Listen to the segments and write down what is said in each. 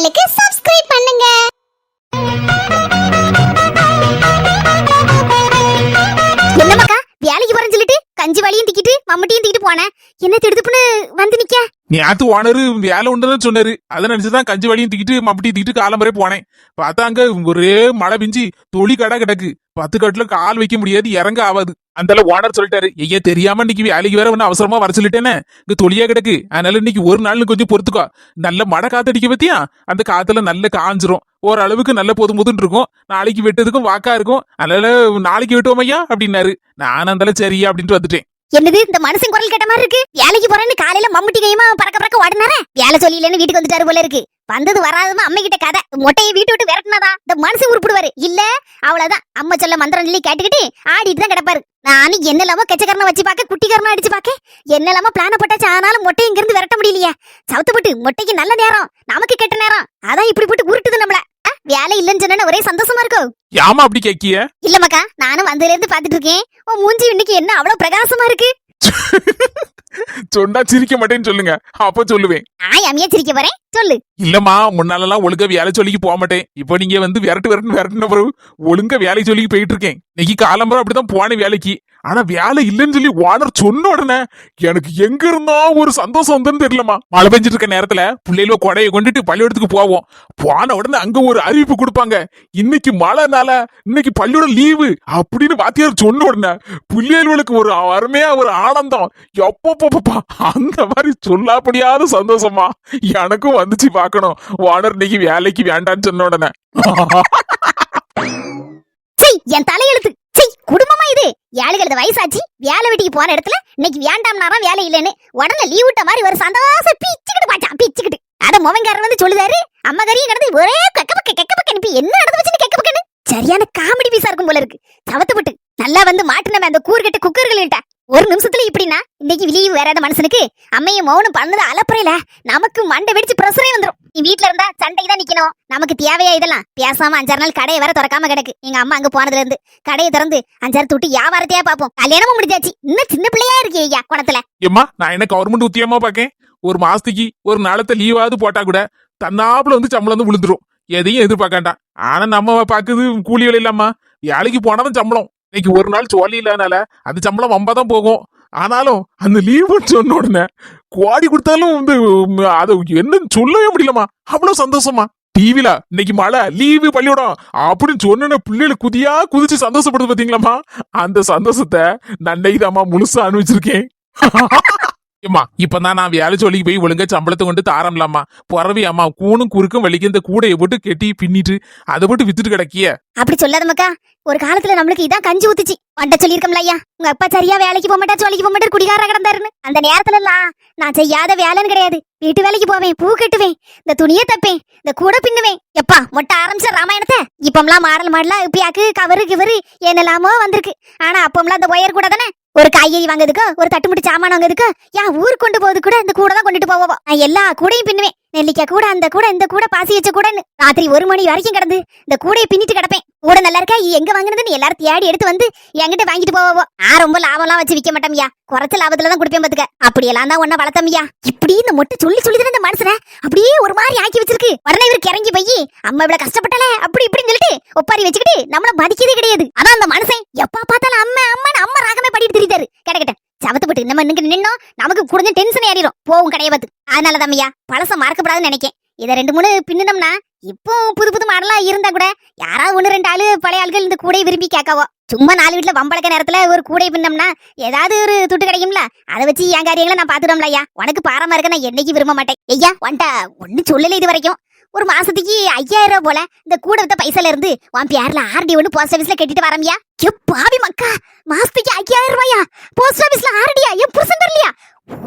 சேனலுக்கு சப்ஸ்கிரைப் பண்ணுங்க. என்னமாக்கா வேலைக்கு போறேன்னு சொல்லிட்டு கஞ்சி வலியும் திக்கிட்டு மம்முட்டியும் திக்கிட்டு போனேன். என்ன திடுதுப்புன்னு வந்து நிக்க? நேத்து ஓனரு வேலை உண்டுன்னு சொன்னாரு. அதை நினைச்சுதான் கஞ்சி வலியும் தூக்கிட்டு மப்பட்டி தூக்கிட்டு காலம்பரே போனேன். பார்த்தா அங்க ஒரே மழை பிஞ்சு தொழி கடை கிடக்கு. 10 கட்டுல கால் வைக்க முடியாது, இறங்க ஆகாது. அந்த ஓனர் சொல்லிட்டாரு, ஐயா தெரியாம இன்னைக்கு வேலைக்கு வேற ஒன்னு அவசரமா வர சொல்லிட்டேன்னு இங்க தொழியா கிடக்கு. அதனால இன்னைக்கு ஒரு நாள் கொஞ்சம் பொறுத்துக்கோ. நல்ல மழை காத்தடிக்க பத்தியா, அந்த காத்துல நல்ல காஞ்சிரும். ஓரளவுக்கு நல்ல பொதுன்னு இருக்கும். நாளைக்கு வெட்டதுக்கும் வாக்கா இருக்கும். அதனால நாளைக்கு வெட்டுவோம் ஐயா அப்படின்னாரு. நான் அந்தால சரியா அப்படின்ட்டு வந்துட்டேன். என்னது இந்த மனுஷன் குரல் கேட்ட மாதிரி இருக்கு? வேலைக்கு போறேன்னு காலையில மம்முட்டி கையுமா பறக்க பறக்க ஓடினாரே. வேலை சொல்லிலன்னு வீட்டுக்கு வந்துட்டாரு போல இருக்கு. வந்தது வராதமா அம்மை கிட்ட கதை. மொட்டையை வீட்டு விட்டு விரட்டினாதா இந்த மனுஷன் உருப்பிடுவாரு. இல்ல அவ்வளவுதான், அம்மா சொல்ல மந்திரம் சொல்லி கேட்டுக்கிட்டு ஆடிட்டு தான் கிடப்பாரு. நானும் என்னெல்லாமோ கெச்சக்கரணை வச்சு பாக்க, குட்டிக்கரணை அடிச்சு பாக்க, என்னெல்லாமோ பிளான போட்டாச்சு. ஆனாலும் மொட்டை இங்க இருந்து விரட்ட முடியலையே. சவுத்து போட்டு மொட்டைக்கு நல்ல நேரம், நமக்கு கெட்ட நேரம். அதான் இப்படி போட்டு உருட்டுது நம்மள. வேலை இல்லன்னு சொன்னா ஒரே சந்தோஷமா இருக்கும். யாமா அப்படி கேக்கிய? இல்ல மக்கா, நானும் வந்ததுல இருந்து பாத்துட்டு இருக்கேன். உன் மூஞ்சி இன்னைக்கு என்ன அவ்வளவு பிரகாசமா இருக்கு. சொன்னா சிரிக்க மாட்டேன்னு சொல்லுங்க, அப்ப சொல்லுவேன். நான் அம்மியா சிரிக்க போறேன், சொல்லு. இல்லம்மா, முன்னாலெல்லாம் ஒழுங்கா வேலை சொல்லிக்கு போக மாட்டேன். இப்போ நீங்க வந்து விரட்டின பிறகு ஒழுங்கா வேலை சொல்லிக்கு போயிட்டு இருக்கேன். இன்னைக்கு காலம்பரம் அப்படிதான் போனேன் வேலைக்கு. ஆனா வேலை இல்லைன்னு சொல்லி ஓனர் சொன்ன உடனே எனக்கு எங்க இருந்தா ஒரு சந்தோஷம் வந்துன்னு தெரியலமா. மழை பெஞ்சிட்டு இருக்க நேரத்துல பிள்ளைகள கொடையை கொண்டுட்டு பள்ளிக்கூடத்துக்கு போவோம். போன உடனே அங்க ஒரு அறிவிப்பு கொடுப்பாங்க, இன்னைக்கு மழைனால இன்னைக்கு பள்ளியோட லீவு அப்படின்னு வாத்தியார் சொன்ன உடனே பிள்ளைகளுக்கு ஒரு அருமையா ஒரு ஆனந்தம். எப்பப்பா அந்த மாதிரி சொல்லாப்படியாத சந்தோஷமா எனக்கும் வந்துச்சு. பார்க்கணும், ஓனர் இன்னைக்கு வேலைக்கு வேண்டான்னு சொன்ன உடனே என் தலையெழுத்து. குடும்பமா இது? ஏழுகளது வயசாச்சு, வேலை வீட்டுக்கு போற இடத்துல இன்னைக்கு வேண்டாம்னாராம் வேலை இல்லைன்னு உடனே லீவ் விட்ட மாதிரி ஒரு சந்தோஷம் பிச்சுக்கிட்டு பாச்சான், பிச்சுக்கிட்டு. அட மொவங்காரன் வந்து சொல்லுதாரு, அம்மா கறியும் கிடந்து ஒரே கெக்க அனுப்பி என்ன நடந்து வச்சுன்னு கெக்க பக்கன்னு. சரியான காமெடி பீஸா இருக்கும் போல இருக்கு. சவத்துப்பட்டு நல்லா வந்து மாட்டினவன் அந்த கூறுகட்ட குக்கர்கள்ட்ட ஒரு நிமிஷத்துல இப்படின்னா இன்னைக்கு லீவ் வேறாத மனுஷனுக்கு அம்மையும் மௌனம் பண்ணது அலப்புறையில நமக்கு மண்டை வெடிச்சு பிரசரே வந்துடும். நீ வீட்டுல இருந்தா சண்டைக்கு தான் நிக்கணும். நமக்கு தேவையா இதெல்லாம்? பேசாம 5-6 நாள் கடையை வேற திறக்காம கிடக்கு. எங்க அம்மா அங்க போனதுல இருந்து கடையை திறந்து 5-6 தொட்டு வியாபாரத்தையா பாப்போம். கல்யாணமும் முடிஞ்சாச்சு, இன்னும் சின்ன பிள்ளையா இருக்கு ஐயா குணத்துல. ஏம்மா, நான் என்ன கவர்மெண்ட் உத்தியமா பாக்கேன்? ஒரு மாசத்துக்கு ஒரு நாளத்தை லீவாவது போட்டா கூட தன்னாப்புல வந்து சம்பளம் வந்து விழுந்துரும். எதையும் எதிர்பார்க்காண்டா. ஆனா நம்ம பாக்குது கூலி வேலை இல்லாமா, வேலைக்கு போனாதான் சம்பளம். இன்னைக்கு ஒரு நாள் சோழி இல்லாதனால அது சம்பளம் 50 தான் போகும். ஆனாலும் அந்த லீவுன்னு சொன்ன உடனே கோடி கொடுத்தாலும் வந்து அதை என்னன்னு சொல்லவே முடியலமா, அவ்வளவு சந்தோஷமா. டிவில இன்னைக்கு மழை லீவு பள்ளியோடம் அப்படின்னு சொன்ன பிள்ளைகளை குதிச்சு சந்தோஷப்படுது பாத்தீங்களாமா. அந்த சந்தோஷத்தை நன்னைக்குதாம்மா முழுசா அனுபவிச்சிருக்கேன். ஏமா, இப்பதான் நான் வேலை சொல்லிக்கு போய் ஒழுங்கா சம்பளத்தை கொண்டு தாரம்லாமா. பொறவி அம்மா கூணும் குறுக்கும் வலிக்கு இந்த கூடையை போட்டு கெட்டி பின்னிட்டு அதை போட்டு வித்துட்டு கிடக்கிய. அப்படி சொல்லாத மக்கா, ஒரு காலத்துல நம்மளுக்கு இதான் கஞ்சி ஊத்துச்சு. வண்ட சொல்லிருக்கோம்ல ஐயா, உங்க அப்பா சரியா வேலைக்கு போக மாட்டா, சொல்லிக்கு போக மாட்டாரு, குடிகாரா கிடந்தாருன்னு. அந்த நேரத்துல எல்லாம் நான் செய்யாத வேலைன்னு கிடையாது. வீட்டு வேலைக்கு போவேன், பூ கட்டுவேன், இந்த துணியை தப்பேன், இந்த கூட பின்னுவேன். எப்பா மொட்டை ஆரம்பிச்ச ராமாயணத்தை இப்பம்லாம் மாடலாம் இப்பயாக்கு கவரு கிவரு என்னெல்லாமோ வந்திருக்கு. ஆனா அப்பம்லாம் அந்த ஒயர் கூட தானே. ஒரு காய்கறி வாங்குறதுக்கோ ஒரு தட்டுமுட்டு சாமான் வாங்குறதுக்கோ ஏன் ஊருக்கு கொண்டு போகுது கூட இந்த கூட தான் கொண்டுட்டு போவோம். நான் எல்லா கூடையும் பின்னுவேன். நெல்லிக்காய் கூட, அந்த கூட, இந்த கூட, பாசி வச்ச கூடன்னு ராத்திரி 1 மணி வரைக்கும் கிடந்து இந்த கூடையை பின்னிட்டு கிடப்பேன். கூட நல்லா இருக்கா, எங்க வாங்குனதுன்னு எல்லாரும் தேடி எடுத்து வந்து என்கிட்ட வாங்கிட்டு போவோம். நான் ரொம்ப லாபம்லாம் வச்சு விற்க மாட்டோம்யா, குறைச்ச லாபத்துல தான் கொடுப்பேன் பாத்துக்க. அப்படியெல்லாம் தான் ஒன்ன வளர்த்தம்யா. இப்படி இந்த மொட்டை சொல்லி இந்த மனுஷனை அப்படியே ஒரு மாதிரி ஆக்கி வச்சிருக்கு. உடனே இவருக்கு இறங்கி போய் அம்மா இவ்வளவு கஷ்டப்பட்டல அப்படி இப்படின்னு சொல்லிட்டு ஒப்பாரி வச்சுக்கிட்டு நம்மள மதிக்கதே கிடையாது. அதான் அந்த மனுஷன் எப்பா பார்த்தாலும் அம்மா ராகமே படிட்டு திரித்தாரு. கிடக்கட்ட சவத்துப்பட்டு நம்ம நின்னோம், நமக்கு குடிஞ்ச டென்ஷன் ஏறிடும் போவும் கடையை பார்த்து. அதனால தம்மையா பழச மறக்கப்படாதுன்னு நினைக்கேன். இதை 2-3 பின்னம்னா இப்போ புது மாடலாம் இருந்தா கூட யாராவது 1-2 ஆளு பழைய ஆள்கள் இந்த கூடையை விரும்பி கேட்காவோ. சும்மா 4 வீட்டுல வம்பளக்க நேரத்துல ஒரு கூடை பின்னம்னா ஏதாவது ஒரு துட்டு கிடைக்கும்ல, அதை வச்சு என் காரியங்களை நான் பாத்துடும்ல. ஐயா உனக்கு பாரமா இருக்க, நான் என்னைக்கு விரும்ப மாட்டேன். ஐயா வண்டா ஒண்ணு சொல்லல இது வரைக்கும். ஒரு மாசத்துக்கு 5000 ரூபாய் போல இந்த கூட வித்த பைசால இருந்து உன் பேர்ல ஆர்டி ஒண்ணு போஸ்ட் ஆபீஸ்ல கட்டிட்டு வரமியா. பாவி மக்கா, மாசத்துக்கு 5000 ரூபாயா போஸ்ட் ஆபீஸ்ல ஆர்டியா? என் புருஷன் பேர்லையா?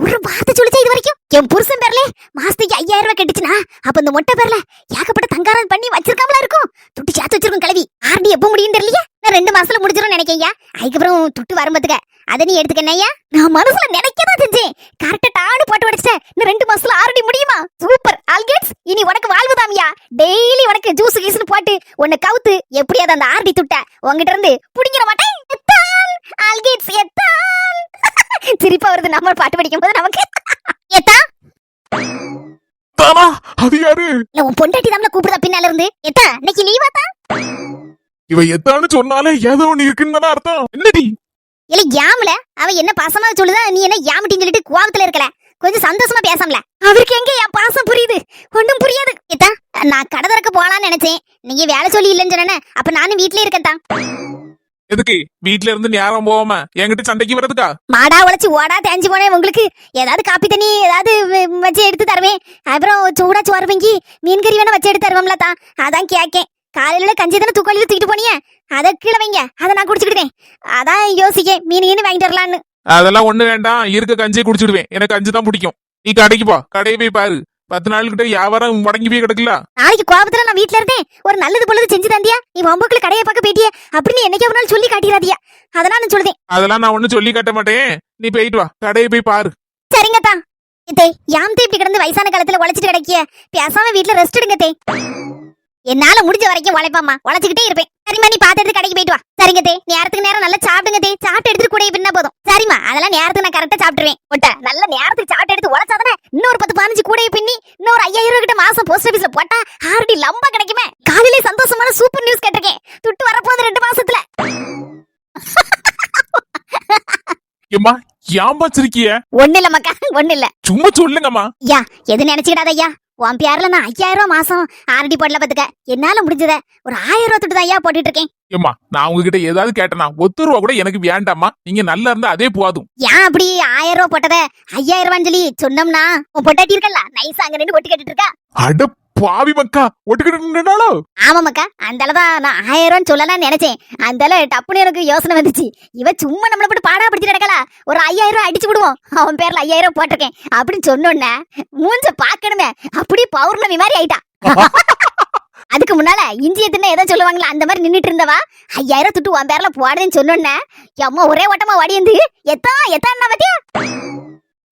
ஒரு வார்த்தை சொல்லிச்சா இது வரைக்கும்? என் புருஷன் பேர்ல மாசத்துக்கு 5000 ரூபாய் கட்டுச்சுன்னா அப்ப இந்த மொட்டை பேர்ல ஏகப்பட்ட தங்காரம் பண்ணி வச்சிருக்காமல இருக்கும். துட்டு சேர்த்து வச்சிருக்கும் கிளவி. ஆர்டி எப்ப முடியும் தெரியலையா? நான் 2 மாசத்துல முடிச்சிடும் நினைக்கையா. அதுக்கப்புறம் துட்டு வரும்பத்துக்க அதை நீ எடுத்துக்கணையா. நான் மனசுல நினைக்கதான் செஞ்சேன். கரெக்டா டாடு போட்டு உடைச்சிட்டேன். இன்னும் 2 மாசத்துல ஆர்டி முடியுமா? சூப்பர் ஆல்கேட்ஸ், இனி உனக்கு வாழ்வுதாமியா. டெய்லி உனக்கு ஜூஸ் கீஸ்னு போட்டு உன்னை கவுத்து எப்படியாவது அந்த ஆர்டி துட்ட உங்ககிட்ட இருந்து புடிங்கிற மாட்டேன். ஆல்கேட்ஸ் எத்தான் சிரிப்பா வருது நம்ம பாட்டு படிக்கும் போது நமக்கு. எத்தா எத்தானா அது யாரு? இல்ல உன் பொண்டாட்டி தான் கூப்பிடுதா பின்னால இருந்து. எத்தா இன்னைக்கு லீவா தான்? இவ எத்தான்னு சொன்னாலே ஏதோ ஒண்ணு இருக்குன்னு அர்த்தம். என்னடி இல்ல யாமல அவ என்ன பாசமா சொல்லுதா, நீ என்ன யாமட்டின்னு சொல்லிட்டு கோவத்துல இருக்கல. கொஞ்சம் சந்தோஷமா பேசாமல. அவருக்கு எங்க என் பாசம் புரியுது? ஒண்ணும் புரியாது. எத்தா நான் கடை திறக்க போலான்னு நினைச்சேன். நீங்க வேலை சொல்லி இல்லைன்னு சொன்னேன். அப்ப நானும் வீட்லயே இருக்கேன் தான். எதுக்கு வீட்ல இருந்து நேரம் போகாம என்கிட்ட சண்டைக்கு வர்றதுக்கா? மாடா உழைச்சு ஓடா தேஞ்சு போனேன். உங்களுக்கு ஏதாவது காப்பி தண்ணி ஏதாவது வச்சு எடுத்து தருவேன். அப்புறம் சூடா சோறு வாங்கி மீன் கறி வேணா வச்சு எடுத்து தருவோம்ல தான். அதான் கேக்கேன். காலையில கஞ்சி தானே தூக்கி தூக்கிட்டு போனிய, அதை கீழே வைங்க, அதை நான் குடிச்சுக்கிட்டேன். அதான் யோசிக்க மீன் வாங்கிட்டு வரலான்னு. அதெல்லாம் ஒண்ணு வேண்டாம், இருக்க கஞ்சியை குடிச்சிடுவேன். எனக்கு கஞ்சி தான் பிடிக்கும். நீ கடைக்கு போ, கடையை போய் பாரு. 10 நாள் கிட்ட வியாபாரம் முடங்கி போய் கிடக்கல. நாளைக்கு கோபத்துல நான் வீட்டுல இருந்தேன். ஒரு நல்லது பொழுது செஞ்சு தந்தியா, நீ வம்புக்குள்ள கடையை பார்க்க போயிட்டியே அப்படின்னு என்னைக்கே ஒரு நாள் சொல்லி காட்டிடாதியா. அதெல்லாம் நான் சொல்லுதேன். அதெல்லாம் நான் ஒண்ணு சொல்லி காட்ட மாட்டேன். நீ போயிட்டு வா, கடையை போய் பாரு. சரிங்க தான். தே யாம்தே இப்படி கிடந்து வயசான காலத்துல உழைச்சிட்டு கிடைக்கிய, பேசாம வீட்டுல ரெஸ்ட் எடுங்க தே. என்னால முடிஞ்ச வரைக்கும் உழைப்பாமா, உழைச்சுக்கிட்டே இருப்பேன். சரிம்மா நீ பாத்து எடுத்து கடைக்கு போயிட்டு வா. சரிங்க தே, நேரத்துக்கு நேரம் நல்லா சாப்பிடுங்க தே. சாப்பிட்டு எடுத்துட்டு கூட பின்னா போதும். சரிம்மா அதெல்லாம் நேரத்துக்கு நான் கரெக்டா சாப்பிட்டுருவேன். ஒட்ட நல்ல நேரத்துக்கு சாப்பிட்டு எடுத்து உழைச்சாதானே இன்னொரு 10-15 கூட பின்னி இன்னொரு 5000 ரூபாய் கிட்ட மாசம் போஸ்ட் ஆபீஸ்ல போட்டா ஆர்டி லம்பா கிடைக்குமே. காலையிலே சந்தோஷமான சூப்பர் நியூஸ் கேட்டிருக்கேன். துட்டு வரப்போகுது 2 மாசத்துல. ஏம்மா ஏமாச்சிருக்கிய? ஒண்ணு இல்ல மக்கா, ஒண்ணு இல்ல. சும்மா சொல்லுங்கம்மா. ஐயா எது நினைச்சுக்கிடாத ஐயா. உன் பேர்ல நான் 5000 ரூபாய் மாசம் ஆர்டி போடல பாத்துக்க. என்னால முடிஞ்சத ஒரு 1000 ரூபாய் துட்டு தான் ஐயா போட்டுட்டு இருக்கேன். ஏம்மா நான் உங்ககிட்ட ஏதாவது கேட்டனா 1 ரூபா கூட எனக்கு வேண்டாமா. நீங்க நல்லா இருந்தா அதே போதும். ஏன் அப்படி 1000 ரூபாய் போட்டத 5000 ரூபான்னு சொல்லி சொன்னோம்னா உன் பொட்டாட்டி இருக்கல நைஸா அங்க நின்று ஒட்டி கேட்டுட்டு இருக்கா. அட பாவி மக்கா, ஒட்டுக்கிட்டு. ஆமா மக்கா, அந்த அளவுதான் நான் 1000 ரூபான்னு சொல்லலாம்னு நினைச்சேன். அந்த அளவு டப்புன்னு எனக்கு யோசனை வந்துச்சு. இவ சும்மா நம்மள போட்டு பாடா பிடிச்சிட்டு கிடக்கல. ஒரு 5000 ரூபாய் அடிச்சு விடுவோம், அவன் பேர்ல 5000 ரூபாய் போட்டிருக்கேன் அப்படின்னு சொன்னோன்னே மூஞ்ச பாக்கணுமே அப்படியே பௌர்ணமி மாதிரி ஆயிட்டா. அதுக்கு முன்னால இஞ்சிய தின்ன ஏதோ சொல்லுவாங்களா அந்த மாதிரி நின்னுட்டு இருந்தவா 5000 துட்டு உன் பேர்ல போடுறேன்னு சொன்னோன்னே அம்மா ஒரே ஓட்டமா வாடியந்து எத்தா பத்தியா.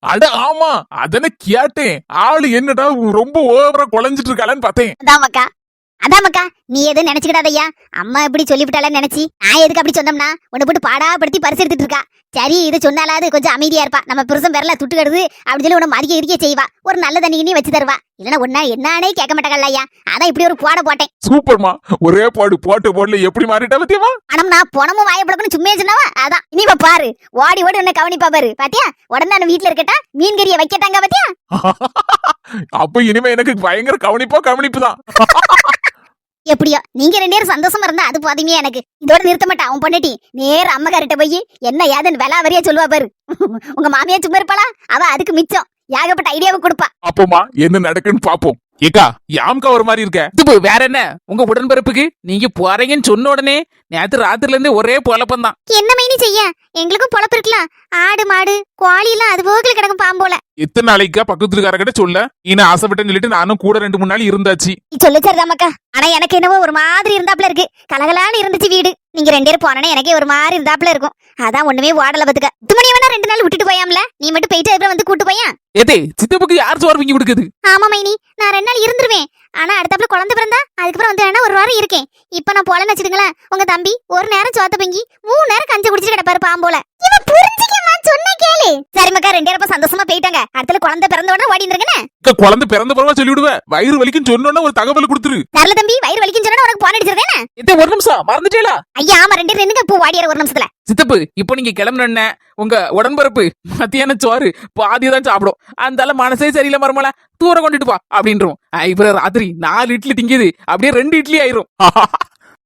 அட ஆமா, அதன கேட்டேன். ஆளு என்னடா ரொம்ப ஓவரா குழஞ்சிட்டு இருக்காளன்னு பார்த்தேன். அதான் மக்கா நீ எதுவும் நினைச்சுக்கிடாதையா. அம்மா எப்படி சொல்லிவிட்டாளன்னு நினைச்சி நான் எதுக்கு அப்படி சொன்னோம்னா உன்னை போட்டு பாடாப்படுத்தி பரிசு எடுத்துட்டு இருக்கா. சரி இது சொன்னாலாவது கொஞ்சம் அமைதியா இருப்பா. நம்ம புருஷன் பேர்ல துட்டு கடுது அப்படின்னு சொல்லி உன்னை மதிக்க இருக்க செய்வா. ஒரு நல்ல தண்ணி வச்சு தருவா. இல்லன்னா ஒன்னா என்னானே கேட்க மாட்டாங்கல்ல ஐயா. அதான் இப்படி ஒரு போட போட்டேன். சூப்பர்மா, ஒரே பாடு போட்டு எப்படி மாறிட்டா பத்தியமா. ஆனா நான் பணமும் வாயப்படக்குன்னு சும்மா சொன்னாவா. அதான் இனி பாரு ஓடி ஓடி உன்னை கவனிப்பா பாரு. பாத்தியா உடனே நான் வீட்டுல இருக்கட்டா மீன் கறியை வைக்கட்டாங்க பாத்தியா. அப்ப இனிமே எனக்கு பயங்கர கவனிப்பு தான். எப்படியோ நீங்க 2 பேரும் சந்தோஷமா இருந்தா அது போதுமே எனக்கு. இதோட நிறுத்த மாட்டா உன் பொண்டாட்டி. நேர அம்மக்காரிட்ட போய் என்ன ஏதுன்னு விலாவரியா சொல்லுவா பாரு. உங்க மாமியா சும்மா இருப்பாளா, அவ அதுக்கு மிச்சம் ஏகப்பட்ட ஐடியாவை கொடுப்பா. அப்போமா என்ன நடக்குன்னு பாப்போம். ஏக்கா யாம்கா ஒரு மாதிரி இருக்க. இது வேற என்ன உங்க உடன்பரப்புக்கு நீங்க போறீங்கன்னு சொன்ன உடனே நேத்து ராத்திரில இருந்து ஒரே பொழப்பம் தான். என்ன மைனி செய்ய, எங்களுக்கும் பொழப்பு இருக்கலாம். ஆடு மாடு கோழி எல்லாம் அது போகல கிடக்கும் பாம்போல. எத்தனை நாளைக்கா பக்கத்துல இருக்காரகிட்ட சொல்ல நீ ஆசைப்பட்டேன்னு சொல்லிட்டு நானும் கூட 2-3 நாள் இருந்தாச்சு. சொல்லு சரிதாமக்கா. ஆனா எனக்கு என்னவோ ஒரு மாதிரி இருந்தாப்புல இருக்கு. கலகலான்னு இருந்துச்சு வீடு. நீங்க 2 பேரும் போனே எனக்கே ஒரு மாதிரி இருந்தாப்புல இருக்கும். அதான் ஒண்ணுமே ஓடல பத்துக்க. 10 மணி வேணா 2 நாள் விட்டுட்டு போயாம்ல. நீ மட்டும் போயிட்டு அப்புறம் வந்து கூட்டு போயா. ஏதே சித்தப்புக்கு யார் சோறு வாங்கி கொடுக்குது? ஆமா மைனி நான் 2 நாள் இருந்துருவேன். ஆனா அடுத்தப்புல குழந்தை பிறந்தா அதுக்கப்புறம் வந்து வேணா 1 வாரம் இருக்கேன். இப்ப நான் போலன்னு வச்சுடுங்களேன். உங்க தம்பி ஒரு நேரம் சோத்த பங்கி 3 நேரம் கஞ்சி குடிச்சிட்டு கிடப்பாரு பாம்போல. இவன் புரிஞ்சிக்கமா சொன்ன கேளு. சரி மக்கா 2 பேரும் சந்தோஷமா போயிட்டாங்க. அடுத்த குழந்தை பிறந்த உடனே ஓடி இருந்துருக்கனே. குழந்தை பிறந்த பிறவா சொல்லிவிடுவேன். வயிறு வலிக்கும் சொன்னோன்னா ஒரு தகவல் கொடுத்துரு. தரல தம்பி வயிறு வலிக்கும் சொன்னா உனக்கு போன் அடிச்சிருக்கேன். இதே ஒரு நிமிஷம் மறந்துட்டேளா? ஐயா ஆமா 2 பேரும் நின்னுங்க. பூ வாடியார 1 நிமிஷத்துல. சித்தப்பு இப்போ நீங்க கிளம்புன உங்க உடன்பரப்பு மத்தியான சோறு பாதியதான் சாப்பிடும். அந்த மனசே சரியில்லை மருமல தூரம் கொண்டுட்டு பா அப்படின்றோம். இவர ராத்திரி 4 இட்லி திங்கிது அப்படியே 2 இட்லி ஆயிரும்.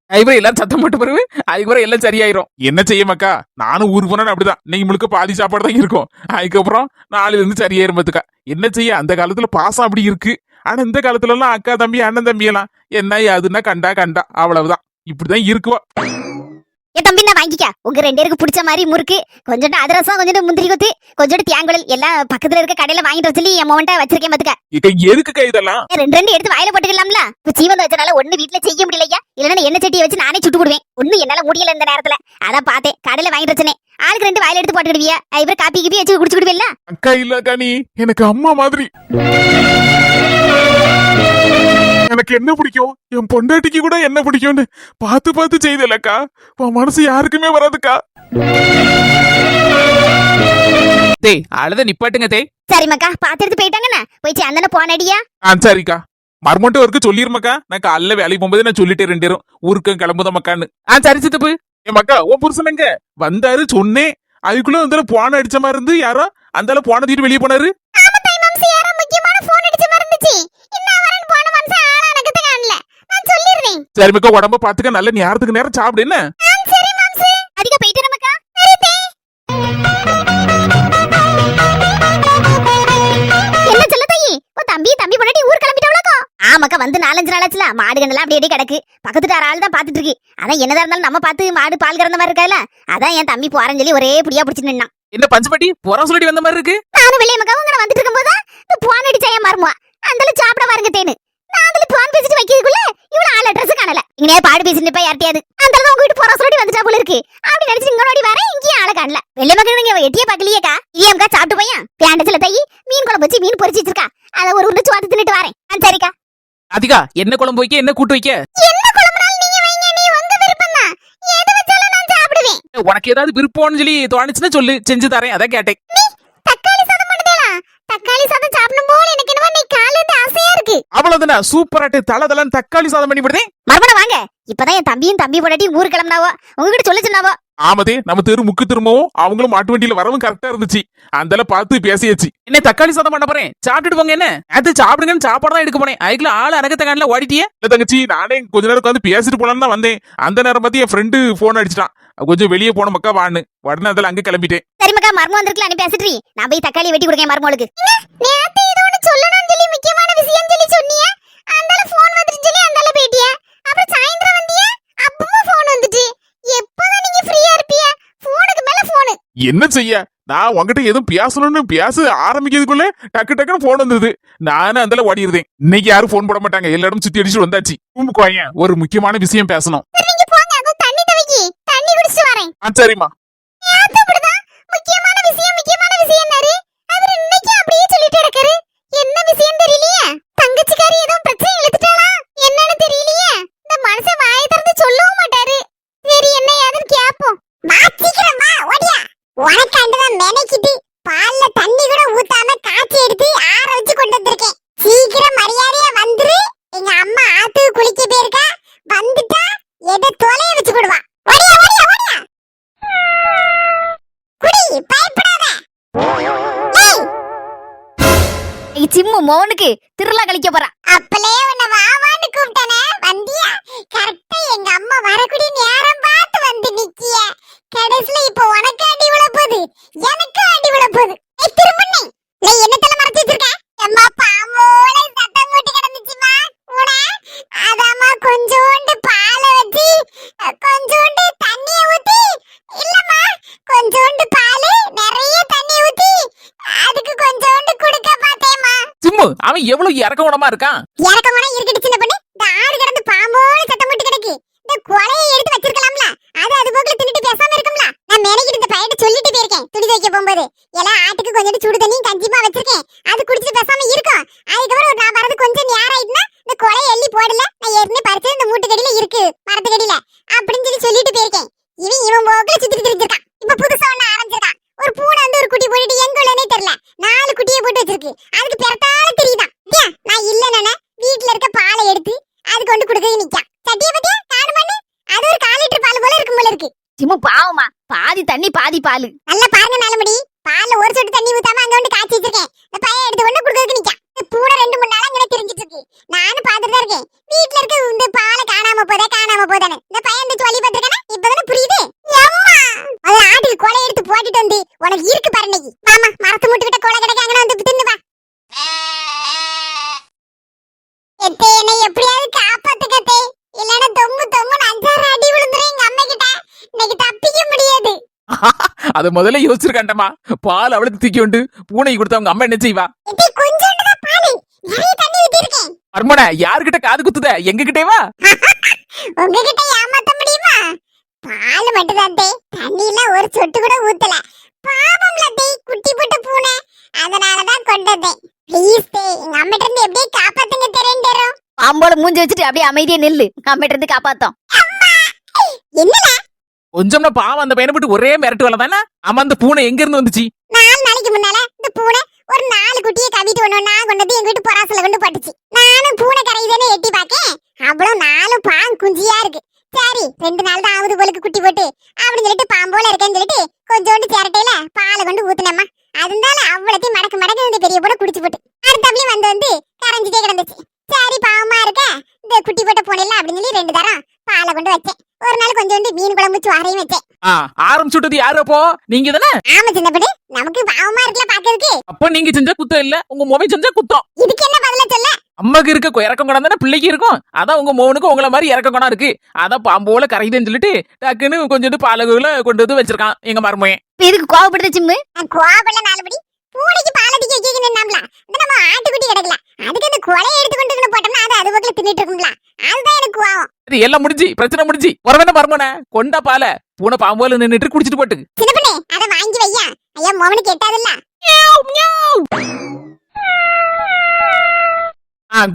இவர எல்லாம் சத்தம் போட்டு பிறகு அதுக்கப்புறம் எல்லாம் சரியாயிரும். என்ன செய்ய மக்கா, நானும் ஊருக்கு போனா அப்படிதான். நீங்க முழுக்க பாதி சாப்பாடு தான் இருக்கும். அதுக்கப்புறம் 4ல இருந்து சரியாயிரும் பத்துக்கா. என்ன செய்ய, அந்த காலத்துல பாசம் அப்படி இருக்கு. ஆனா இந்த காலத்துல எல்லாம் அக்கா தம்பி அண்ணன் தம்பி எல்லாம் என்ன அதுன்னா கண்டா அவ்வளவுதான். இப்படிதான் இருக்குவா. ஏ தம்பி நான் வாங்கிக்க. உங்க 2 பேருக்கு பிடிச்ச மாதிரி முறுக்கு கொஞ்சம் அதிரசம் கொஞ்சம் முந்திரி கொத்து கொஞ்சம் தேங்குழல் எல்லாம் பக்கத்துல இருக்க கடையில வாங்கிட்டு சொல்லி என் மோன்ட்ட வச்சிருக்கேன் பாத்துக்க. இக்க எதுக்கு இதெல்லாம்? 2 எடுத்து வாயில போட்டுக்கலாம்ல. இப்ப சீவந்த வச்சனால ஒண்ணு வீட்டுல செய்ய முடியலையா. இல்லன்னா எண்ணெய் சட்டியை வச்சு நானே சுட்டு போடுவேன். ஒண்ணு என்னால முடியல இந்த நேரத்துல. அதான் பார்த்தேன் கடையில வாங்கிட்டு வச்சனே. ஆளுக்கு 2 வாயில எடுத்து போட்டுக்கிடுவியா. இவர் காப்பி கிப்பி வச்சு குடிச்சுக்கிடுவில்ல. அக்கா இல்ல கனி, எனக்கு அம்மா மாதிரி. எனக்கு என்ன பிடிக்கும், என் பொண்டாட்டிக்கு கூட என்ன பிடிக்கும்னு பார்த்து செய்தலக்கா. மனசு யாருக்குமே வராதுக்கா. தேய் அழுத நிப்பாட்டுங்க தேய். சரிம்மாக்கா பாத்து எடுத்து போயிட்டாங்கண்ணா போய் சேர்ந்தன போனடியா. சரிக்கா. மர்மன்ட்டு ஒருக்கு சொல்லிருமாக்கா. நான் காலைல வேலைக்கு போகும்போது நான் சொல்லிட்டேன் 2 பேரும் ஊருக்கு கிளம்புத மக்கான்னு. சரி சித்தப்பு. என் மக்கா உன் புருஷனுங்க வந்தாரு சொன்னேன். அதுக்குள்ள வந்து போன அடிச்ச மாதிரி இருந்து யாரோ அந்த போன தூக்கிட்டு வெளியே போனாரு. சரி மக்கா உடம்ப பாத்துக்க நல்ல நேரத்துக்கு நேரம் சாப்பிடு என்ன. அதிக போயிட்டு நமக்கா. என்ன சொல்ல தாயி தம்பி பொண்டாட்டி ஊர் கிளம்பிட்டவளக்கோ. ஆமாக்கா வந்து 4-5 நாளாச்சுல மாடு கண்ணெல்லாம் அப்படியே கிடக்கு. பக்கத்துல ஆள் தான் பாத்துட்டு இருக்கு. அதான் என்னதா இருந்தாலும் நம்ம பார்த்து மாடு பால் கறந்த மாதிரி இருக்காதுல. அதான் என் தம்பி போறேன்னு சொல்லி ஒரே புடியா பிடிச்சு நின்னான். என்ன பஞ்சப்பட்டி புறம் சொல்லிட்டு வந்த மாதிரி இருக்கு. நானும் வெளியே மக்கா உங்க வந்துட்டு இருக்கும்போது போன் அடிச்சா ஏன் மருமா அந்தல சாப்பிட வாருங்க தேனு. நான் அதுல போன் பேசிட்டு வைக்கிறதுக்குள்ள இவ்வளவு ஆள் அட்ரஸ் காணல. இங்கே பாடு பேசிட்டு போய் யார்ட்டியாது அந்தல உங்க வீட்டு போற சொல்லிட்டு வந்துட்டா போல இருக்கு. அப்படி நினைச்சு இங்கோடி வரேன் இங்கேயும் ஆளை காணல. வெளியே மக்கா நீங்க எட்டியே பாக்கலையேக்கா. இல்லையாக்கா சாப்பிட்டு போயா பேண்டத்துல தை மீன் குழம்பு வச்சு மீன் பொரிச்சு வச்சிருக்கா. அதை ஒரு உருண்டை சுவாத்து தின்னுட்டு வரேன். சரிக்கா. அதிகா என்ன குழம்பு வைக்க என்ன கூட்டு வைக்க. என்ன குழம்புனாலும் நீங்க வைங்க. நீ உங்க விருப்பம் தான். எது வச்சாலும் நான் சாப்பிடுவேன். உனக்கு ஏதாவது விருப்பம்னு சொல்லி தோணுச்சுன்னா சொல்லு செஞ்சு தரேன். அதான் கேட்டேன். தக்காளி சாதம் பண்ணுதேடா. தக்காளி சாதம் சாப்பிடும் போல எனக்கு என்னவோ நீ காலையில இருந்து ஆசையா இருக்கு. அவ்வளவுதானே சூப்பராட்டு தலதலன்னு தக்காளி சாதம் பண்ணி விடுதேன். மறுபடியும் வாங்க. இப்பதான் என் தம்பியும் தம்பி பொண்டாட்டி ஊர் கிளம்பினாவோ. உங்ககிட்ட சொல்லி சொன்னாவோ. ஆமதே நம்ம தெரு முக்கு திரும்பவும் அவங்களும் மாட்டு வண்டியில வரவும் கரெக்டா இருந்துச்சு. அந்தல பார்த்து பேசியாச்சு. என்ன தக்காளி சாதம் பண்ண போறேன் சாப்பிட்டுட்டு போங்க. என்ன அது சாப்பிடுங்கன்னு சாப்பாடு தான் எடுக்க போனேன். அதுக்குள்ள ஆள் அடக்கத்த காணல ஓடிட்டியே. இல்ல தங்கச்சி நானே கொஞ்ச நேரம் உட்காந்து பேசிட்டு போலான்னு தான் வந்தேன். அந்த நேரம் பார்த்து என் ஃப்ரெண்டு போன் அடிச்சிட்டான். கொஞ்சம் வெளியே போன மக்கா வான்னு உடனே அதில் அங்க கிளம்பிட்டேன். சரி மக்கா மர்மம் வந்திருக்கல நீ பேசிட்டு நான் போய் தக்காளி வெட்டி கொடுக்கேன் மர்மோளுக்கு. நேத்து ஏதோ ஒன்னு சொல்லணும்னு சொல்லி முக்கியமான விஷயம் சொல்லி சொன்னியே. அந்தால போன் வந்துட்டு சொல்லி அந்தால போயிட்டியே. அப்புறம் சாயந்தரம் வந்தியே. அப்பவும் போன் வந்துச்சு. எப்பதான் நீங்க ஃப்ரீயா இருப்பீங்க? போனுக்கு மேல போன். என்ன செய்ய நான் உங்ககிட்ட எதுவும் பேசணும்னு பேச ஆரம்பிக்கிறதுக்குள்ள டக்குன்னு போன் வந்தது. நானும் அந்தல ஓடிடுறேன். இன்னைக்கு யாரும் போன் போட மாட்டாங்க. எல்லா இடமும் சுத்தி அடிச்சு வந்தாச்சு. கோயன் ஒரு முக்கியமான விஷயம் பேசணும். நீங்க போங்க அங்க தண்ணி தவிக்கி தண்ணி குடிச்சிட்டு வரேன். சரிம்மா. அப்படிதான் முக்கியமான விஷயம் நாரு. அவர் இன்னைக்கு அப்படியே சொல்லிட்டு இருக்காரு. என்ன விஷயம் தெரியலையே. தங்கச்சிக்காரி ஏதோ பிரச்சனை இழுத்துட்டாளா என்னன்னு தெரியலையே. இந்த மனுஷன் வாயை திறந்து சொல்லவும் மாட்டாரு. சரி என்ன ஏதுன்னு கேப்போம். சீக்கிரம் வா ஓடியா. உனக்காண்டுதான் மெனக்கிட்டு பால்ல தண்ணி கூட ஊத்தாம காய்ச்சி எடுத்து ஆற வச்சு கொண்டு வந்திருக்கேன். சீக்கிரம் மரியாதையா வந்துரு. எங்க அம்மா ஆத்துக்கு குளிக்க போயிருக்கா. வந்துட்டா எதை தொலைய வச்சு கொடுவா. ஓடியா ஓடியா ஓடியா. குடி பயப்படாத. ஏய் சிம்மு மோனுக்கு திருவிழா கழிக்க போறா. அப்பளே உன்னை வாவான்னு கூப்பிட்டானே வந்தியா. கரெக்ட்டா எங்க அம்மா வரக்கூடிய நேரம் பார்த்து வந்து நிக்கிய. கடைசில இப்போ உனக்கு அடி விழ போகுது எனக்கு அடி விழ போகுது. ஏய் திருமண்ணே நீ என்னத்தல மறைச்சு வச்சிருக்க. அம்மா பாம்போல சத்தம் போட்டு கிடந்துச்சுமா. உன அதாம்மா கொஞ்சோண்டு பால் வச்சு கொஞ்சோண்டு தண்ணிய ஊத்தி. இல்லம்மா கொஞ்சோண்டு பால் நிறைய தண்ணி ஊத்தி அதுக்கு கொஞ்சோண்டு குடுக்க பார்த்தேம்மா. சிம்மு அவன் எவ்வளவு இறக்க குணமா இருக்கான். இறக்க குணம் இருக்கட்டு சின்ன பொண்ணு. இந்த ஆடு கிடந்து பாம்போல சத்தம் போட்டு கிடக்கு. இந்த கொலையை எடுத்து வச்சிருக்கலாம்ல. அது போக்குல தின்னுட்டு பேசாம இருக்கும்ல. நான் மேனகிட்ட இந்த பையட்ட சொல்லிட்டு போயிருக்கேன். துணி துவைக்க போகும்போது எல்லாம் ஆட்டுக்கு கொஞ்சம் சுடு தண்ணி கஞ்சிமா வச்சிருக்கேன். அது குடிச்சிட்டு பேசாம இருக்கும். அதுக்கப்புறம் நான் வரது கொஞ்சம் நேரம் ஆயிடுனா இந்த கொலையை எள்ளி போடல. நான் ஏற்கனவே பறிச்சது இந்த மூட்டுக்கடியில இருக்கு மரத்துக்கடியில அப்படின்னு சொல்லிட்டு போயிருக்கேன். இவன் போக்குல சுத்திட்டு திரிஞ்சிருக்கான். இப்ப புதுசா ஒண்ணு ஆரம்பிச்சிருக்கான். ஒரு பூனை வந்து ஒரு குட்டி போட்டுட்டு எங்க உள்ளனே தெரியல. 4 குட்டியை போட்டு வச்சிருக்கு. அதுக்கு பிறத்தால தெரியுதான். நான் இல்ல நானே வீட்டுல இருக்க பாலை எடுத்து அது கொண்டு கொடுக்க நிக்கான். சட்டிய பத்தியா காடு பண்ணு. அது ஒரு 1/4 லிட்டர் பால் போல இருக்கும் போல இருக்கு. சிம்மு பாவமா பாதி தண்ணி பாதி பால். நல்லா பாருங்க நாலமுடி. பால்ல ஒரு சொட்டு தண்ணி ஊத்தாம அங்க வந்து காய்ச்சி வச்சிருக்கேன். இந்த பையன் எடுத்து கொண்டு கொடுக்க நிக்கான். இந்த பூனை 2-3 நாளா இங்க தெரிஞ்சிட்டு இருக்கு. நானும் பாத்துட்டு தான் இருக்கேன். வீட்டுல இருக்க இந்த பாலை காணாம போதானே. இந்த பையன் இந்த சொல்லி பாத்துருக்கானே இப்பதானே புரியுது. அம்மா அது ஆட்டுக்கு கொலை எடுத்து போட்டுட்டு வந்து உனக்கு இருக்கு பாரு இன்னைக்கு. மாமா மரத்து முட்டுக்கிட்ட கொலை கிடைக்க அங்க வந்து தின்னு வா. என்னை எப்படியாவது காப்பாத்துக்கத்தே. இல்லன்னா தொம்பு 5-6 அடி விழுந்துரும் எங்க அம்மா கிட்ட. இன்னைக்கு தப்பிக்க முடியாது. அத முதல்ல யோசிச்சிருக்காண்டமா. பால் அவளுக்கு தூக்கி கொண்டு பூனை கொடுத்து அவங்க அம்மா என்ன செய்வா. கொஞ்சோண்டு தான் பால். நிறைய தண்ணி ஊத்தி இருக்கேன். மர்மோன யாருகிட்ட காது குத்துத எங்க கிட்டே வா. உங்ககிட்ட ஏமாத்த முடியுமா. பால் மட்டும் தான் தண்ணியில ஒரு சொட்டு கூட ஊத்தல. பாவம்ல குட்டி போட்டு பூனை. அதனாலதான் கொண்டதேன். ப்ளீஸ் எங்க அம்மிட்ட இருந்து எப்படியே காப்பாத்துங்க தெரியும். பாம்போல மூஞ்சி வச்சுட்டு அப்படியே அமைதியா நெல்லு. அம்மிட்ட இருந்து காப்பாத்தோம். என்னடா கொஞ்சம்னா பாவம் அந்த பையனை போட்டு ஒரே மிரட்டு வேலை தானே. ஆமா அந்த பூனை எங்க இருந்து வந்துச்சு. 4 நாளைக்கு முன்னால இந்த பூனை ஒரு 4 குட்டியை கவிட்டு ஒண்ணு கொண்டு வந்து எங்க வீட்டு பொறாசுல கொண்டு போட்டுச்சு. நானும் பூனை கரையுதுன்னு எட்டி பாக்கேன், அவ்வளவு 4 பாம் குஞ்சியா இருக்கு. சரி 2 நாள் தான் ஆகுது போலுக்கு குட்டி போட்டு அப்படின்னு சொல்லிட்டு பாம்போல இருக்கேன்னு சொல்லிட்டு கொஞ்சோண்டு சேரட்டையில பாலை கொண்டு ஊத்துனம்மா. அதனால அவ்வளத்தையும் மடக்கு மடக்கு இந்த பெரிய பூனை குடிச்சு போட்டு அடுத்தபடியும் வந்து கரைஞ்சிட்டே கிடந்துச்சு. சரி பாவமா இருக்க இந்த குட்டி போட்ட பூனைல அப்படின்னு சொல்லி 2 தரம் பாலை கொண்டு வச்சேன். ஒரு நாள் கொஞ்சோண்டு மீன் குழம்பு சோறையும் வச்சேன். ஆரம்பிச்சுட்டது யாரு அப்போ? நீங்க தானே? ஆமா சின்ன படி, நமக்கு பாவமா இருக்குல பாக்கிறதுக்கு. அப்போ நீங்க செஞ்ச குத்தம் இல்ல, உங்க மொபைல் செஞ்ச குத்தம். இதுக்கு என்ன பதில சொல்ல? அம்மாக்கு இருக்க இறக்கம் குணம் தானே பிள்ளைக்கு இருக்கும். அதான் உங்க மோனுக்கு உங்களை மாதிரி இறக்க குணம் இருக்கு. அதான் பாம்போல கரையுதுன்னு சொல்லிட்டு டக்குன்னு கொஞ்சோண்டு பாலகுல கொண்டு வந்து வச்சிருக்கான் எங்க மருமையன். இதுக்கு கோவப்படுது சிம்மு? கோவப்படல 4 படி. பூனைக்கு பாலத்துக்கு வைக்கணும்னாம்ல, இந்த நம்ம ஆட்டுக்குட்டி கிடக்கல, அதுக்கு அந்த கொலையை எடுத்து கொண்டு போட்டோம்னா அது பக்கத்துல தின்னுட்டு இருக்கும்ல, அதுதான் எனக்கு கோவம். இது எல்லாம் முடிஞ்சு பிரச்சனை முடிஞ்சு உறவன மருமனை கொண்டா பால பூனை பாம்போல நின்னுட்டு குடிச்சிட்டு போட்டு. சின்ன பண்ணே அத வாங்கி வையா, ஐயா மோவனுக்கு எட்டாதுல்ல.